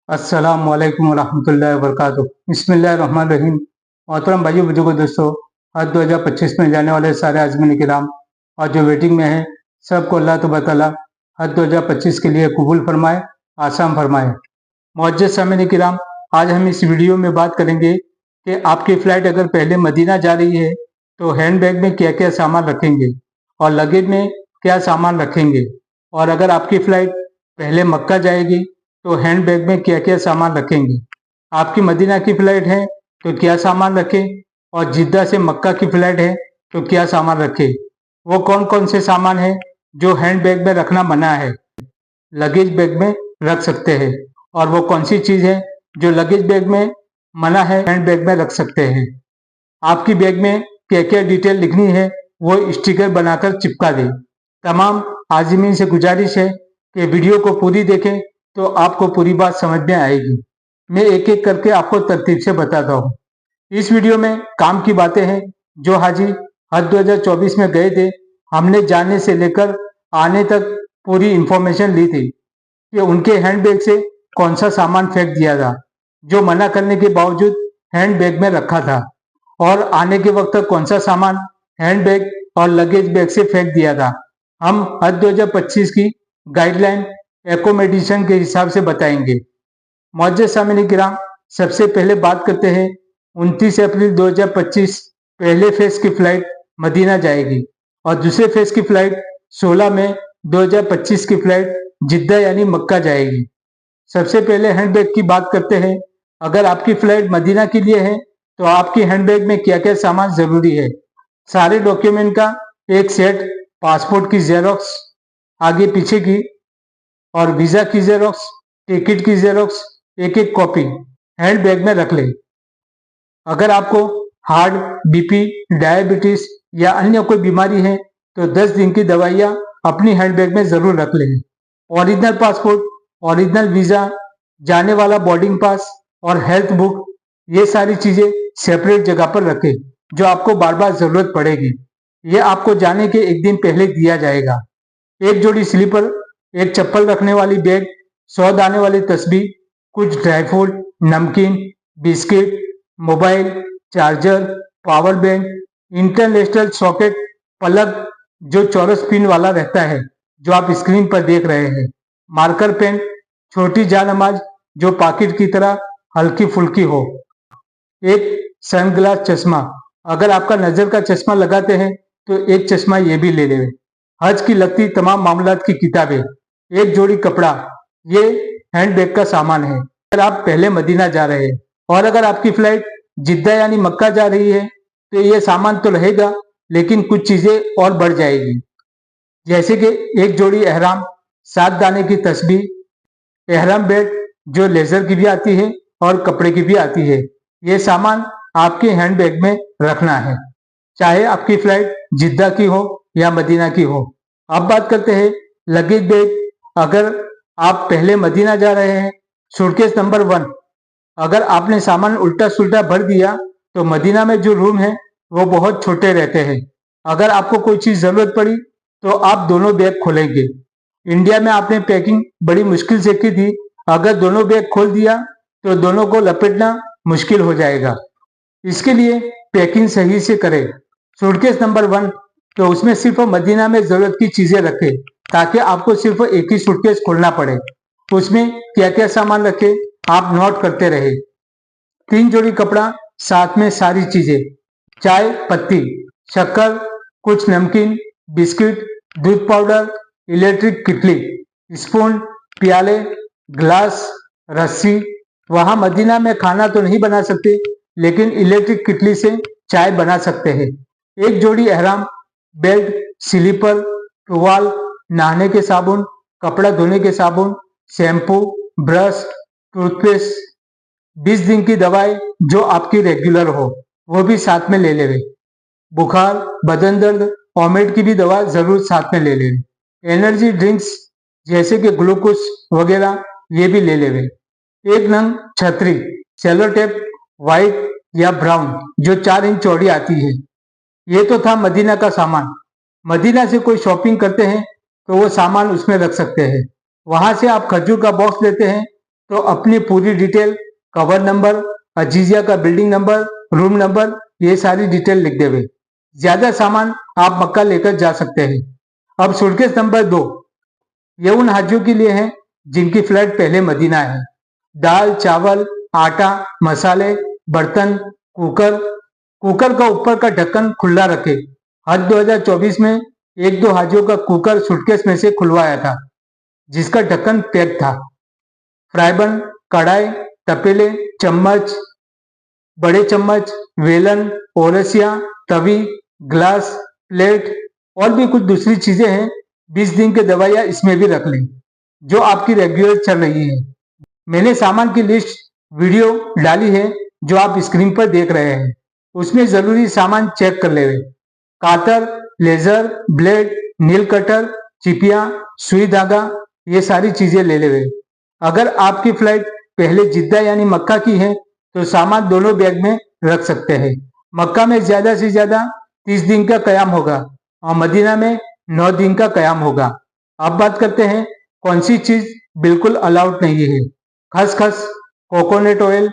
अस्सलामुअलैकुम वरहमतुल्लाहि वबरकातुहू। बिस्मिल्लाहिर्रहमानिर्रहीम। मोहतरम भाइयों बुजुर्गों दोस्तों, हज 2025 में जाने वाले सारे आज़मीन किराम और जो वेटिंग में है सबको अल्लाह तबारक तआला हज 2025 के लिए कबूल फरमाए, आसान फरमाए। मुअज्जज़ सामीन किराम, आज हम इस वीडियो में बात करेंगे कि आपकी फ़्लाइट अगर पहले मदीना जा रही है तो हैंड बैग में क्या क्या सामान रखेंगे और लगेज में क्या सामान रखेंगे, और अगर आपकी फ़्लाइट पहले मक्का जाएगी तो हैंड बैग में क्या क्या सामान रखेंगे। आपकी मदीना की फ़्लाइट है तो क्या सामान रखें, और जिद्दा से मक्का की फ़्लाइट है तो क्या सामान रखें। वो कौन कौन से सामान हैं जो हैंड बैग में रखना मना है, लगेज बैग में रख सकते हैं, और वो कौन सी चीज़ है जो लगेज बैग में मना है हैंड बैग में रख सकते हैं। आपकी बैग में क्या क्या डिटेल लिखनी है वो स्टिकर बनाकर चिपका दें। तमाम आज़मीन से गुजारिश है कि वीडियो को पूरी देखें तो आपको पूरी बात समझ में आएगी। मैं एक एक करके आपको तरतीब से बताता हूँ। इस वीडियो में काम की बातें हैं जो हाजी हज 2024 में गए थे, हमने जाने से लेकर आने तक पूरी इंफॉर्मेशन ली थी कि उनके हैंड बैग से कौन सा सामान फेंक दिया था जो मना करने के बावजूद हैंड बैग में रखा था, और आने के वक्त तक कौन सा सामान हैंड बैग और लगेज बैग से फेंक दिया था। हम हज 2025 की गाइडलाइन एकोमोडेशन के हिसाब से बताएंगे। मुअज्जज़ सामीन किराम, सबसे पहले बात करते हैं 29 अप्रैल 2025 पहले फेज की फ्लाइट मदीना जाएगी और दूसरे फेज की फ्लाइट 16 मई 2025 की फ्लाइट जिद्दा यानी मक्का जाएगी। सबसे पहले हैंडबैग की बात करते हैं। अगर आपकी फ्लाइट मदीना के लिए है तो आपकी हैंडबैग में क्या क्या सामान जरूरी है। सारे डॉक्यूमेंट का एक सेट, पासपोर्ट की जेरोक्स आगे पीछे की, और वीजा की जेरोक्स, टिकट की जेरोक्स एक एक कॉपी हैंड बैग में रख लें। अगर आपको हार्ट, बीपी, डायबिटीज या अन्य कोई बीमारी है तो 10 दिन की दवाइयाँ अपनी हैंड बैग में जरूर रख लें। ओरिजिनल पासपोर्ट, ओरिजिनल वीजा, जाने वाला बोर्डिंग पास और हेल्थ बुक, ये सारी चीजें सेपरेट जगह पर रखें जो आपको बार बार जरूरत पड़ेगी। ये आपको जाने के एक दिन पहले दिया जाएगा। एक जोड़ी स्लीपर, एक चप्पल रखने वाली बैग, 100 दाने वाली तस्बीह, कुछ ड्राई फ्रूट, नमकीन, biscuit, mobile, charger, power bank, international socket plug जो चौरस पिन वाला रहता है जो आप स्क्रीन पर देख रहे हैं, मार्कर पेन, छोटी जानमाज जो पॉकेट की तरह हल्की फुल्की हो, एक सनग्लास चश्मा, अगर आपका नजर का चश्मा लगाते हैं तो एक चश्मा ये भी ले लें। हज की लगती तमाम मामलात की किताबें, एक जोड़ी कपड़ा, ये हैंड बैग का सामान है अगर आप पहले मदीना जा रहे हैं। और अगर आपकी फ्लाइट जिद्दा यानी मक्का जा रही है तो ये सामान तो रहेगा लेकिन कुछ चीजें और बढ़ जाएगी, जैसे कि एक जोड़ी एहराम, 7 दाने की तस्बीह, एहराम बेल्ट जो लेजर की भी आती है और कपड़े की भी आती है। ये सामान आपके हैंड बैग में रखना है, चाहे आपकी फ्लाइट जिद्दा की हो या मदीना की हो। अब बात करते हैं लगेज बैग। अगर आप पहले मदीना जा रहे हैं, सूटकेस नंबर 1, अगर आपने सामान उल्टा सुल्टा भर दिया तो मदीना में जो रूम है वो बहुत छोटे रहते हैं। अगर आपको कोई चीज जरूरत पड़ी तो आप दोनों बैग खोलेंगे। इंडिया में आपने पैकिंग बड़ी मुश्किल से की थी, अगर दोनों बैग खोल दिया तो दोनों को लपेटना मुश्किल हो जाएगा। इसके लिए पैकिंग सही से करें। सूटकेस नंबर 1 तो उसमें सिर्फ मदीना में जरूरत की चीजें रखें ताकि आपको सिर्फ एक ही सूटकेस खोलना पड़े। उसमें क्या क्या सामान रखें आप नोट करते रहे। 3 जोड़ी कपड़ा, साथ में सारी चीजें, चाय पत्ती, शक्कर, कुछ नमकीन, बिस्किट, दूध पाउडर, इलेक्ट्रिक किटली, स्पून, प्याले, ग्लास, रस्सी। वहां मदीना में खाना तो नहीं बना सकते लेकिन इलेक्ट्रिक किटली से चाय बना सकते हैं। एक जोड़ी एहराम, बेल्ट, स्लीपर, टुवाल, नहाने के साबुन, कपड़ा धोने के साबुन, शैम्पू, ब्रश, टूथपेस्ट, 20 दिन की दवाई जो आपकी रेगुलर हो वो भी साथ में ले लेवे। बुखार, बदन दर्द, वॉमिट की भी दवा जरूर साथ में ले लेवे। एनर्जी ड्रिंक्स जैसे कि ग्लूकोज वगैरह ये भी ले लेवे। एक नंग छतरी, सेलो टेप, व्हाइट या ब्राउन जो 4 इंच चौड़ी आती है। ये तो था मदीना का सामान। मदीना से कोई शॉपिंग करते हैं तो वो सामान उसमें रख सकते हैं। वहां से आप खजूर का बॉक्स लेते हैं तो अपनी पूरी डिटेल, कवर नंबर, अजीजिया का बिल्डिंग नंबर, रूम नंबर, ये सारी डिटेल लिख देवे। ज्यादा सामान आप मक्का लेकर जा सकते हैं। अब सूटकेस नंबर 2, ये उन हाजियों के लिए है जिनकी फ्लाइट पहले मदीना है। दाल, चावल, आटा, मसाले, बर्तन, कुकर का ऊपर का ढक्कन खुला रखे। हज 2024 में 1-2 हाजियों का कुकर सूटकेस में से खुलवाया था, जिसका ढक्कन पैक था। फ्राइबन, कढ़ाई, तपेले, चम्मच, बड़े चम्मच, वेलन, ओरसिया, तवी, ग्लास, प्लेट और भी कुछ दूसरी चीजें हैं। 20 दिन की दवाइयां इसमें भी रख लें, जो आपकी रेगुलर चल रही है। मैंने सामान की लिस्ट वीडियो डाली है, जो आप स्क्रीन पर देख रहे हैं। उसमें जरूरी सामान चेक कर लेवे। कातर, लेजर, ब्लेड, नील कटर, चिपिया, सुई धागा, ये सारी चीजें ले लेवे। अगर आपकी फ्लाइट पहले जिद्दा यानी मक्का की है तो सामान दोनों बैग में रख सकते हैं। मक्का में ज्यादा से ज्यादा 30 दिन का कयाम होगा और मदीना में 9 दिन का कयाम होगा। अब बात करते हैं कौन सी चीज बिल्कुल अलाउड नहीं है। खसखस, कोकोनट ऑयल,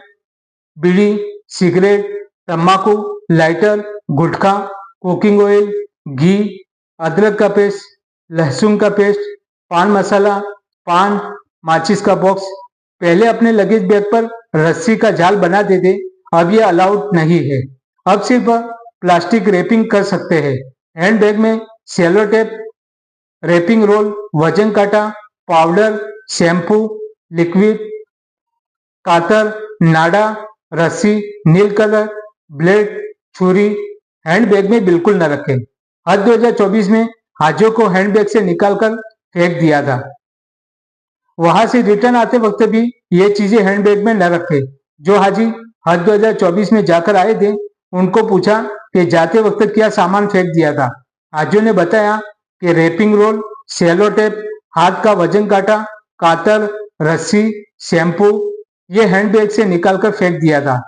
बीड़ी, सिगरेट, तंबाकू, लाइटर, गुटखा, कुकिंग ऑयल, घी, अदरक का पेस्ट, लहसुन का पेस्ट, पान मसाला, पान, माचिस का बॉक्स। पहले अपने लगेज बैग पर रस्सी का जाल बना देते, अब ये अलाउड नहीं है। अब सिर्फ प्लास्टिक रैपिंग कर सकते हैं। हैंड बैग में सेलो टेप, रैपिंग रोल, वजन काटा, पाउडर, शैम्पू, लिक्विड, कातर, नाड़ा, रस्सी, नील कलर, ब्लेड, छुरी हैंड बैग में बिल्कुल न रखें। हज 2024 में हाजियों को हैंड बैग से निकालकर फेंक दिया था। वहां से रिटर्न आते वक्त भी ये चीजें हैंड बैग में न रखें। जो हाजी हज 2024 में जाकर आए थे, उनको पूछा कि जाते वक्त क्या सामान फेंक दिया था। हाजियों ने बताया कि रैपिंग रोल, सेलो टेप, हाथ का वजन काटा, कातर, रस्सी, शैम्पू, ये हैंडबैग से निकालकर फेंक दिया था।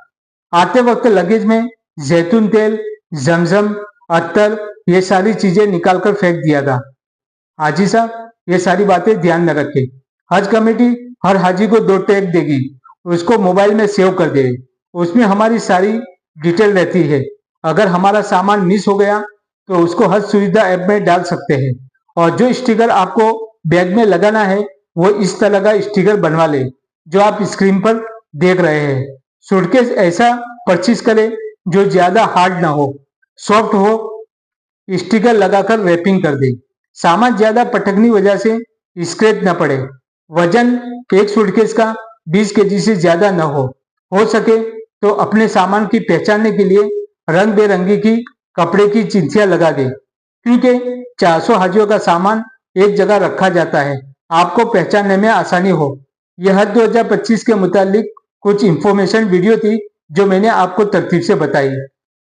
आते वक्त लगेज में जैतून तेल, जमजम, अत्तर, ये सारी चीजें निकालकर फेंक दिया था। हाजी साहब ये सारी बातें ध्यान न रखें। हज कमेटी हर हाजी को 2 टैग देगी, उसको मोबाइल में सेव कर दे। उसमें हमारी सारी डिटेल रहती है। अगर हमारा सामान मिस हो गया तो उसको हज सुविधा ऐप में डाल सकते हैं। और जो स्टिकर आपको बैग में लगाना है वो इस तरह का स्टिकर बनवा ले, जो आप स्क्रीन पर देख रहे हैं। सूटकेस ऐसा परचेज करें जो ज्यादा हार्ड ना हो, सॉफ्ट हो, स्टिकर लगाकर रैपिंग कर दे। सामान ज्यादा पटकनी वजह से स्क्रैच न पड़े। वजन एक सूटकेस का 20 केजी से ज्यादा न हो सके तो अपने सामान की पहचानने के लिए रंग बेरंगी की कपड़े की चिंथियां लगा दे, क्योंकि 400 हाजियों का सामान एक जगह रखा जाता है, आपको पहचानने में आसानी हो। यह हज 2025 के मुतालिक कुछ इंफॉर्मेशन वीडियो थी जो मैंने आपको तरतीब से बताई।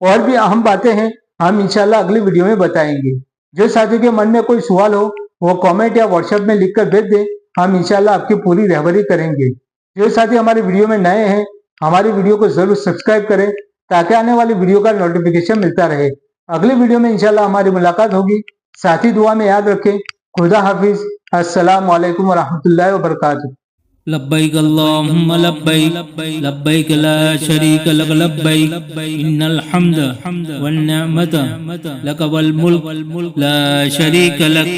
और भी अहम बातें हैं, हम इंशाल्लाह अगली वीडियो में बताएंगे। जो साथियों के मन में कोई सवाल हो वो कमेंट या व्हाट्सएप में लिखकर भेज दें, हम इंशाल्लाह आपकी पूरी रहबरी करेंगे। जो साथी हमारी वीडियो में नए हैं, हमारी वीडियो को जरूर सब्सक्राइब करें ताकि आने वाली वीडियो का नोटिफिकेशन मिलता रहे। अगली वीडियो में इंशाल्लाह हमारी मुलाकात होगी। साथी दुआ में याद रखें। खुदा हाफिज। अस्सलाम वालेकुम वरहमतुल्लाहि वबरकातुहू। लब्बैक अल्लाहुम्मा लब्बैक लब्बैक ला शरीक लक लब्बैक इन्नल हम्द वन निअमत लक वल मुल्क ला शरीक लक।